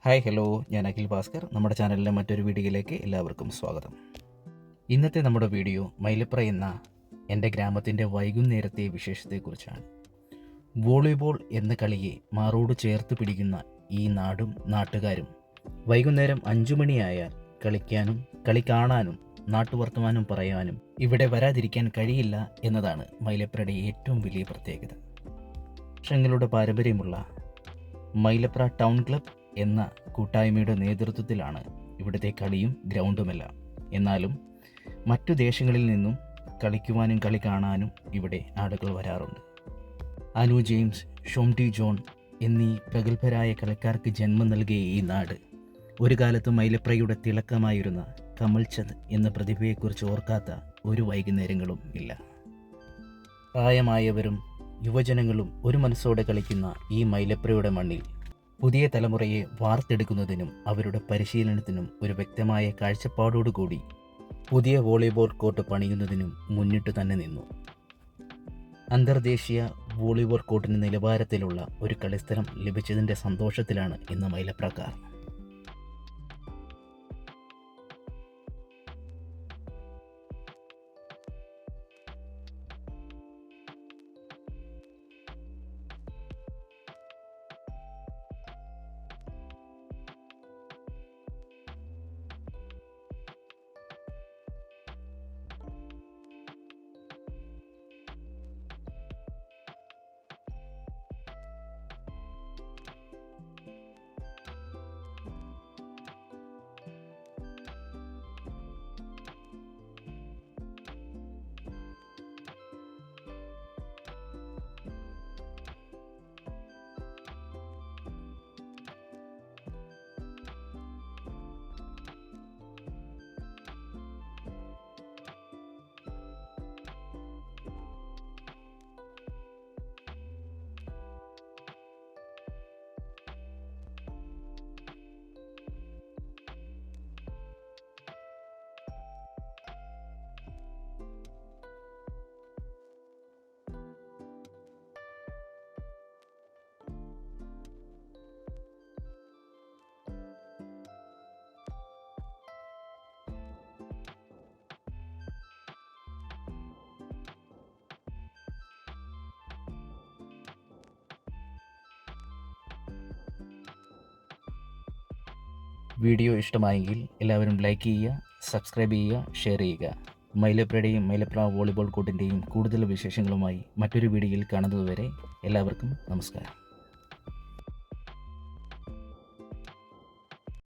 Hi hello, ഞാൻ അഖിൽ ഭാസ്കർ. നമ്മുടെ ചാനലിലെ മറ്റൊരു വീഡിയോയിലേക്ക് എല്ലാവർക്കും സ്വാഗതം. ഇന്നത്തെ നമ്മുടെ വീഡിയോ മൈലപ്ര എന്ന എൻ്റെ ഗ്രാമത്തിൻ്റെ വൈകുന്നേരത്തെ വിശേഷത്തെക്കുറിച്ചാണ്. വോളിബോൾ എന്ന കളിയെ മാറോട് ചേർത്ത് പിടിക്കുന്ന ഈ നാടും നാട്ടുകാരും വൈകുന്നേരം 5 മണിയായാൽ കളിക്കാനും കളി കാണാനും നാട്ടുവർത്തമാനം പറയാനും ഇവിടെ വരാതിരിക്കാൻ കഴിയില്ല എന്നതാണ് മൈലപ്രയുടെ ഏറ്റവും വലിയ പ്രത്യേകത. വർഷങ്ങളുടെ പാരമ്പര്യമുള്ള മൈലപ്ര ടൗൺ ക്ലബ് എന്ന കൂട്ടായ്മയുടെ നേതൃത്വത്തിലാണ് ഇവിടുത്തെ കളിയും ഗ്രൗണ്ടുമെല്ലാം. എന്നാലും മറ്റു ദേശങ്ങളിൽ നിന്നും കളിക്കുവാനും കളി കാണാനും ഇവിടെ ആളുകൾ വരാറുണ്ട്. അനു ജെയിംസ്, ഷോംടി ജോൺ എന്നീ പ്രഗത്ഭരായ കളിക്കാർക്ക് ജന്മം നൽകിയ ഈ നാട് ഒരു കാലത്ത് മൈലപ്രയുടെ തിളക്കമായിരുന്ന കമൽചന്ദ് എന്ന പ്രതിഭയെക്കുറിച്ച് ഓർക്കാത്ത ഒരു വൈകുന്നേരങ്ങളും ഇല്ല. പ്രായമായവരും യുവജനങ്ങളും ഒരു മനസ്സോടെ കളിക്കുന്ന ഈ മൈലപ്രയുടെ മണ്ണിൽ പുതിയ തലമുറയെ വാർത്തെടുക്കുന്നതിനും അവരുടെ പരിശീലനത്തിനും ഒരു വ്യക്തമായ കാഴ്ചപ്പാടോടുകൂടി പുതിയ വോളിബോൾ കോർട്ട് പണിയുന്നതിനും മുന്നിട്ട് തന്നെ നിന്നു. അന്തർദേശീയ വോളിബോൾ കോർട്ടിന് നിലവാരത്തിലുള്ള ഒരു കളിസ്ഥലം ലഭിച്ചതിൻ്റെ സന്തോഷത്തിലാണ് ഇന്ന് മൈലപ്രക്കാർ. വീഡിയോ ഇഷ്ടമായെങ്കിൽ എല്ലാവരും ലൈക്ക് ചെയ്യുക, സബ്സ്ക്രൈബ് ചെയ്യുക, ഷെയർ ചെയ്യുക. മൈലപ്രയുടെയും മൈലപ്ര വോളിബോൾ കോർട്ടിൻ്റെയും കൂടുതൽ വിശേഷങ്ങളുമായി മറ്റൊരു വീഡിയോയിൽ കാണുന്നതുവരെ എല്ലാവർക്കും നമസ്കാരം.